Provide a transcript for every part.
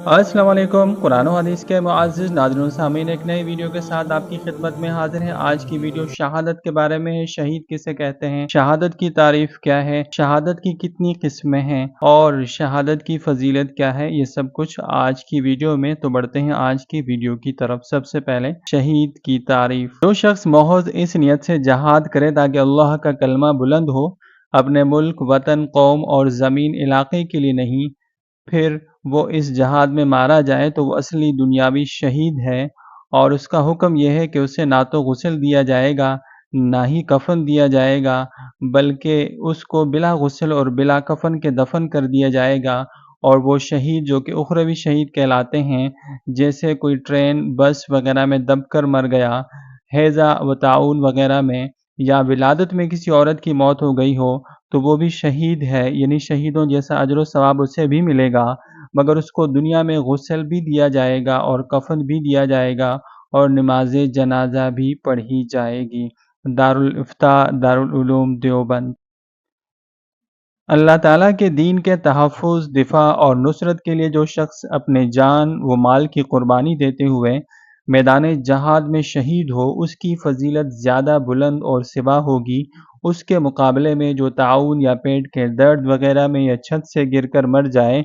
السلام علیکم۔ قرآن و حدیث کے معزز ناظرین و سامعین، ایک نئی ویڈیو کے ساتھ آپ کی خدمت میں حاضر ہیں۔ آج کی ویڈیو شہادت کے بارے میں ہے۔ شہید کسے کہتے ہیں، شہادت کی تعریف کیا ہے، شہادت کی کتنی قسمیں ہیں اور شہادت کی فضیلت کیا ہے، یہ سب کچھ آج کی ویڈیو میں۔ تو بڑھتے ہیں آج کی ویڈیو کی طرف۔ سب سے پہلے شہید کی تعریف۔ جو شخص محض اس نیت سے جہاد کرے تاکہ اللہ کا کلمہ بلند ہو، اپنے ملک، وطن، قوم اور زمین علاقے کے لیے نہیں، پھر وہ اس جہاد میں مارا جائے تو وہ اصلی دنیاوی شہید ہے، اور اس کا حکم یہ ہے کہ اسے نہ تو غسل دیا جائے گا نہ ہی کفن دیا جائے گا، بلکہ اس کو بلا غسل اور بلا کفن کے دفن کر دیا جائے گا۔ اور وہ شہید جو کہ اخروی شہید کہلاتے ہیں، جیسے کوئی ٹرین، بس وغیرہ میں دب کر مر گیا، ہیضہ و طاعون وغیرہ میں، یا ولادت میں کسی عورت کی موت ہو گئی ہو، تو وہ بھی شہید ہے، یعنی شہیدوں جیسا اجر و ثواب اسے بھی ملے گا، مگر اس کو دنیا میں غسل بھی دیا جائے گا اور کفن بھی دیا جائے گا اور نماز جنازہ بھی پڑھی جائے گی۔ دارالافتاء، دارالعلوم دیوبند۔ اللہ تعالیٰ کے دین کے تحفظ، دفاع اور نصرت کے لیے جو شخص اپنے جان و مال کی قربانی دیتے ہوئے میدان جہاد میں شہید ہو، اس کی فضیلت زیادہ بلند اور سوا ہوگی اس کے مقابلے میں جو طاعون یا پیٹ کے درد وغیرہ میں یا چھت سے گر کر مر جائے۔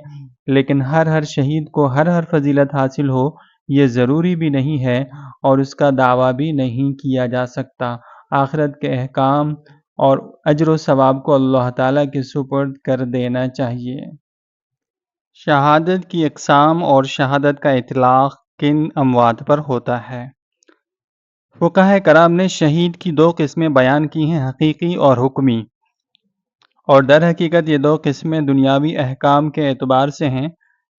لیکن ہر شہید کو ہر فضیلت حاصل ہو، یہ ضروری بھی نہیں ہے اور اس کا دعویٰ بھی نہیں کیا جا سکتا۔ آخرت کے احکام اور اجر و ثواب کو اللہ تعالیٰ کے سپرد کر دینا چاہیے۔ شہادت کی اقسام اور شہادت کا اطلاق کن اموات پر ہوتا ہے؟ فقہائے کرام نے شہید کی دو قسمیں بیان کی ہیں، حقیقی اور حکمی، اور در حقیقت یہ دو قسمیں دنیاوی احکام کے اعتبار سے ہیں۔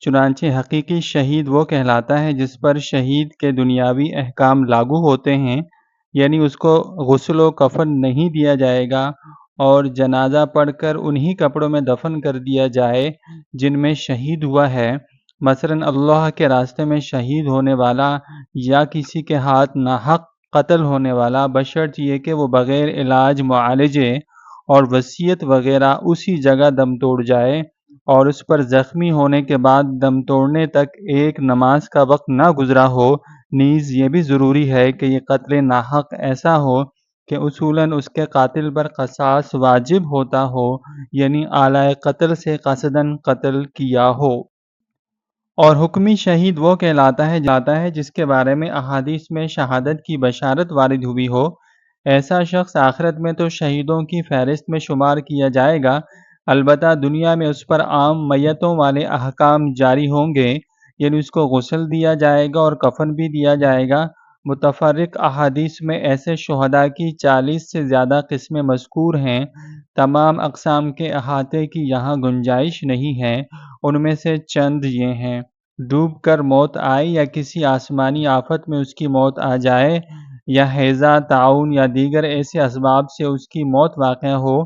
چنانچہ حقیقی شہید وہ کہلاتا ہے جس پر شہید کے دنیاوی احکام لاگو ہوتے ہیں، یعنی اس کو غسل و کفن نہیں دیا جائے گا اور جنازہ پڑھ کر انہی کپڑوں میں دفن کر دیا جائے جن میں شہید ہوا ہے۔ مثلاً اللہ کے راستے میں شہید ہونے والا یا کسی کے ہاتھ ناحق قتل ہونے والا، بشرط یہ کہ وہ بغیر علاج، معالجے اور وصیت وغیرہ اسی جگہ دم توڑ جائے، اور اس پر زخمی ہونے کے بعد دم توڑنے تک ایک نماز کا وقت نہ گزرا ہو۔ نیز یہ بھی ضروری ہے کہ یہ قتل ناحق ایسا ہو کہ اصولاً اس کے قاتل پر قصاص واجب ہوتا ہو، یعنی اعلی قتل سے قصداً قتل کیا ہو۔ اور حکمی شہید وہ کہلاتا ہے جس کے بارے میں احادیث میں شہادت کی بشارت وارد ہوئی ہو۔ ایسا شخص آخرت میں تو شہیدوں کی فہرست میں شمار کیا جائے گا، البتہ دنیا میں اس پر عام میتوں والے احکام جاری ہوں گے، یعنی اس کو غسل دیا جائے گا اور کفن بھی دیا جائے گا۔ متفرق احادیث میں ایسے شہداء کی 40 سے زیادہ قسمیں مذکور ہیں۔ تمام اقسام کے احاطے کی یہاں گنجائش نہیں ہے، ان میں سے چند یہ ہیں: ڈوب کر موت آئے یا کسی آسمانی آفت میں اس کی موت آ جائے، یا ہیضہ، طاعون یا دیگر ایسے اسباب سے اس کی موت واقع ہو،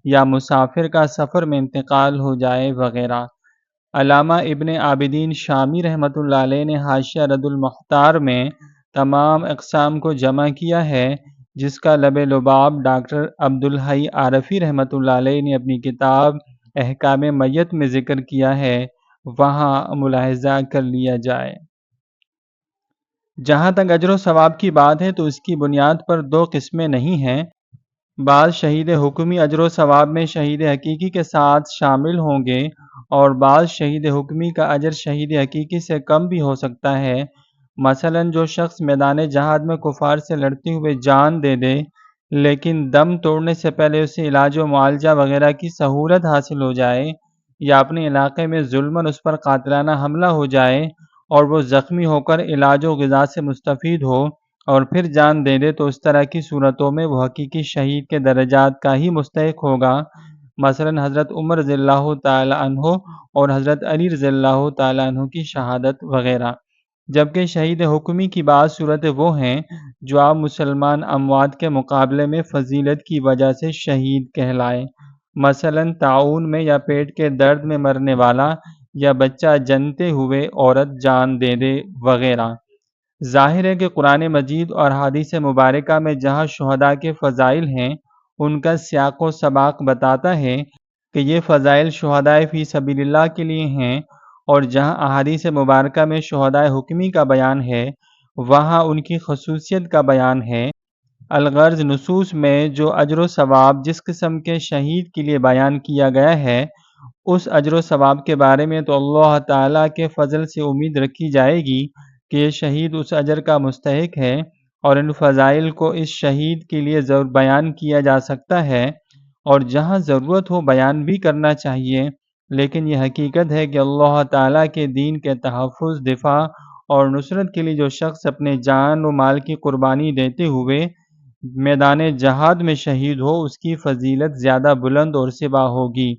یا مسافر کا سفر میں انتقال ہو جائے وغیرہ۔ علامہ ابن عابدین شامی رحمۃ اللہ علیہ نے حاشیہ رد المختار میں تمام اقسام کو جمع کیا ہے، جس کا لب لباب ڈاکٹر عبدالحی عارفی رحمۃ اللہ علیہ نے اپنی کتاب احکام میت میں ذکر کیا ہے، وہاں ملاحظہ کر لیا جائے۔ جہاں تک اجر و ثواب کی بات ہے تو اس کی بنیاد پر دو قسمیں نہیں ہیں۔ بعض شہید حکمی اجر و ثواب میں شہید حقیقی کے ساتھ شامل ہوں گے، اور بعض شہید حکمی کا اجر شہید حقیقی سے کم بھی ہو سکتا ہے۔ مثلاً جو شخص میدان جہاد میں کفار سے لڑتے ہوئے جان دے دے، لیکن دم توڑنے سے پہلے اسے علاج و معالجہ وغیرہ کی سہولت حاصل ہو جائے، یا اپنے علاقے میں ظلماً اس پر قاتلانہ حملہ ہو جائے اور وہ زخمی ہو کر علاج و غذا سے مستفید ہو اور پھر جان دے دے، تو اس طرح کی صورتوں میں وہ حقیقی شہید کے درجات کا ہی مستحق ہوگا۔ مثلاً حضرت عمر رضی اللہ تعالی عنہ اور حضرت علی رضی اللہ تعالی عنہ کی شہادت وغیرہ۔ جبکہ شہید حکمی کی بعض صورتیں وہ ہیں جو عام مسلمان اموات کے مقابلے میں فضیلت کی وجہ سے شہید کہلائے، مثلاً طاعون میں یا پیٹ کے درد میں مرنے والا، یا بچہ جنتے ہوئے عورت جان دے دے وغیرہ۔ ظاہر ہے کہ قرآن مجید اور حدیث مبارکہ میں جہاں شہداء کے فضائل ہیں، ان کا سیاق و سباق بتاتا ہے کہ یہ فضائل شہدائے فی سبیل اللہ کے لیے ہیں، اور جہاں احادیث مبارکہ میں شہدائے حکمی کا بیان ہے وہاں ان کی خصوصیت کا بیان ہے۔ الغرض نصوص میں جو اجر و ثواب جس قسم کے شہید کے لیے بیان کیا گیا ہے اس اجر و ثواب کے بارے میں تو اللہ تعالیٰ کے فضل سے امید رکھی جائے گی کہ یہ شہید اس اجر کا مستحق ہے، اور ان فضائل کو اس شہید کے لیے ضرور بیان کیا جا سکتا ہے اور جہاں ضرورت ہو بیان بھی کرنا چاہیے، لیکن یہ حقیقت ہے کہ اللہ تعالیٰ کے دین کے تحفظ، دفاع اور نصرت کے لیے جو شخص اپنے جان و مال کی قربانی دیتے ہوئے میدان جہاد میں شہید ہو اس کی فضیلت زیادہ بلند اور سبا ہوگی،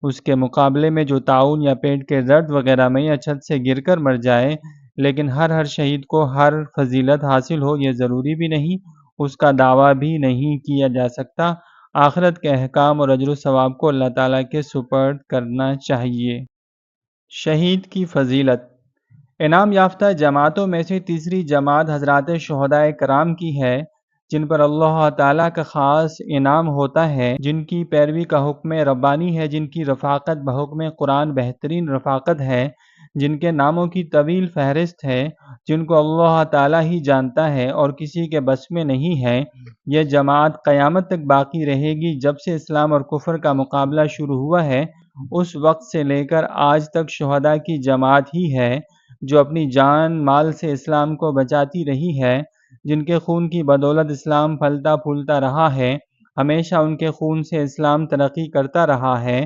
اس کے مقابلے میں جو طاعون یا پیٹ کے درد وغیرہ میں یا چھت سے گر کر مر جائے۔ لیکن ہر شہید کو ہر فضیلت حاصل ہو یہ ضروری بھی نہیں، اس کا دعویٰ بھی نہیں کیا جا سکتا۔ آخرت کے احکام اور اجر و ثواب کو اللہ تعالیٰ کے سپرد کرنا چاہیے۔ شہید کی فضیلت۔ انعام یافتہ جماعتوں میں سے تیسری جماعت حضرات شہدائے کرام کی ہے، جن پر اللہ تعالیٰ کا خاص انعام ہوتا ہے، جن کی پیروی کا حکم ربانی ہے، جن کی رفاقت بحکم قرآن بہترین رفاقت ہے، جن کے ناموں کی طویل فہرست ہے، جن کو اللہ تعالیٰ ہی جانتا ہے اور کسی کے بس میں نہیں ہے۔ یہ جماعت قیامت تک باقی رہے گی۔ جب سے اسلام اور کفر کا مقابلہ شروع ہوا ہے اس وقت سے لے کر آج تک شہداء کی جماعت ہی ہے جو اپنی جان مال سے اسلام کو بچاتی رہی ہے، جن کے خون کی بدولت اسلام پھلتا پھولتا رہا ہے، ہمیشہ ان کے خون سے اسلام ترقی کرتا رہا ہے،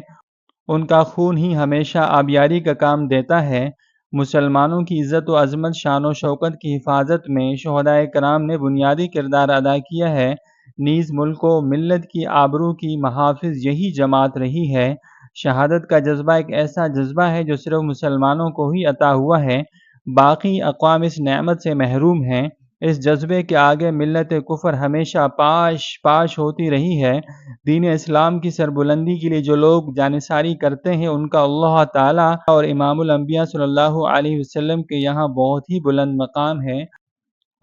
ان کا خون ہی ہمیشہ آبیاری کا کام دیتا ہے۔ مسلمانوں کی عزت و عظمت، شان و شوکت کی حفاظت میں شہدائے کرام نے بنیادی کردار ادا کیا ہے، نیز ملک و ملت کی آبرو کی محافظ یہی جماعت رہی ہے۔ شہادت کا جذبہ ایک ایسا جذبہ ہے جو صرف مسلمانوں کو ہی عطا ہوا ہے، باقی اقوام اس نعمت سے محروم ہیں۔ اس جذبے کے آگے ملت کفر ہمیشہ پاش پاش ہوتی رہی ہے۔ دین اسلام کی سربلندی کے لیے جو لوگ جانثاری کرتے ہیں ان کا اللہ تعالیٰ اور امام الانبیاء صلی اللہ علیہ وسلم کے یہاں بہت ہی بلند مقام ہے۔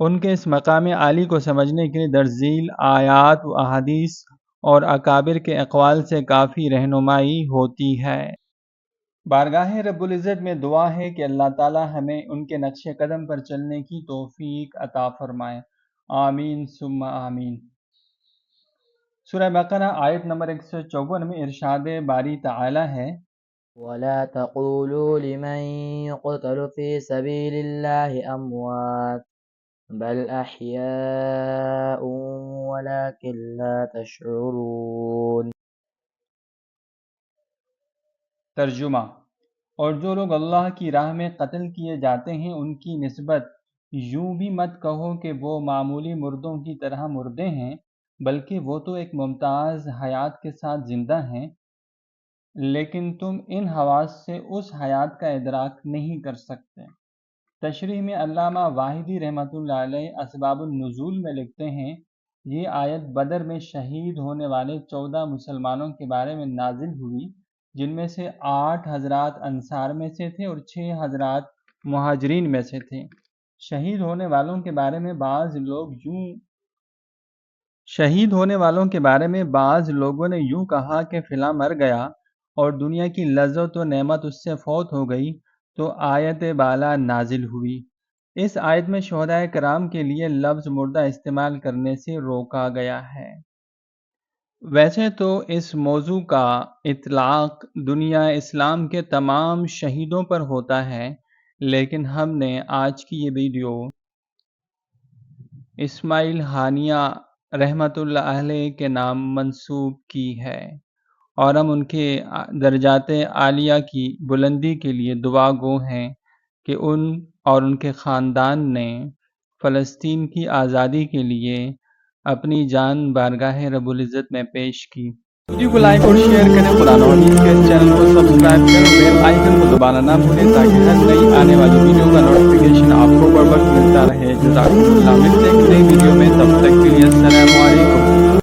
ان کے اس مقام عالی کو سمجھنے کے لیے درج ذیل آیات و احادیث اور اکابر کے اقوال سے کافی رہنمائی ہوتی ہے۔ بارگاہ رب العزت میں دعا ہے کہ اللہ تعالی ہمیں ان کے نقش قدم پر چلنے کی توفیق عطا فرمائے، آمین ثم آمین۔ سورہ بقرہ آیت نمبر 154 میں ارشاد باری تعالی ہے، وَلَا تَقُولُوا لِمَن يُقْتَلُ فِي سَبِيلِ اللَّهِ أَمْوَاتٌ بَلْ أَحْيَاءٌ وَلَكِن لَّا تَشْعُرُونَ۔ ترجمہ: اور جو لوگ اللہ کی راہ میں قتل کیے جاتے ہیں ان کی نسبت یوں بھی مت کہو کہ وہ معمولی مردوں کی طرح مردے ہیں، بلکہ وہ تو ایک ممتاز حیات کے ساتھ زندہ ہیں، لیکن تم ان حواس سے اس حیات کا ادراک نہیں کر سکتے۔ تشریح میں علامہ واحدی رحمۃ اللہ علیہ اسباب النزول میں لکھتے ہیں، یہ آیت بدر میں شہید ہونے والے 14 مسلمانوں کے بارے میں نازل ہوئی، جن میں سے 8 حضرات انصار میں سے تھے اور 6 حضرات مہاجرین میں سے تھے۔ شہید ہونے والوں کے بارے میں بعض لوگوں نے یوں کہا کہ فلاں مر گیا اور دنیا کی لذت و نعمت اس سے فوت ہو گئی، تو آیت بالا نازل ہوئی۔ اس آیت میں شہدائے کرام کے لیے لفظ مردہ استعمال کرنے سے روکا گیا ہے۔ ویسے تو اس موضوع کا اطلاق دنیا اسلام کے تمام شہیدوں پر ہوتا ہے، لیکن ہم نے آج کی یہ ویڈیو اسماعیل ہانیہ رحمۃ اللہ علیہ کے نام منسوب کی ہے، اور ہم ان کے درجات عالیہ کی بلندی کے لیے دعا گو ہیں کہ ان اور ان کے خاندان نے فلسطین کی آزادی کے لیے اپنی جان بارگاہ رب العزت میں پیش کی۔ ویڈیو کو لائک اور شیئر کریں، قرآن و حدیث کے چینل کو سبسکرائب کریں، بیل آئیکن کو دبانا نہ بھولیں تاکہ ہر نئی آنے والی ویڈیو کا نوٹیفیکیشن آپ کو بر وقت ملتا رہے۔ جزاکم اللہ، ملتے ہیں نئی ویڈیو میں، تب تک کے لیے السلام علیکم۔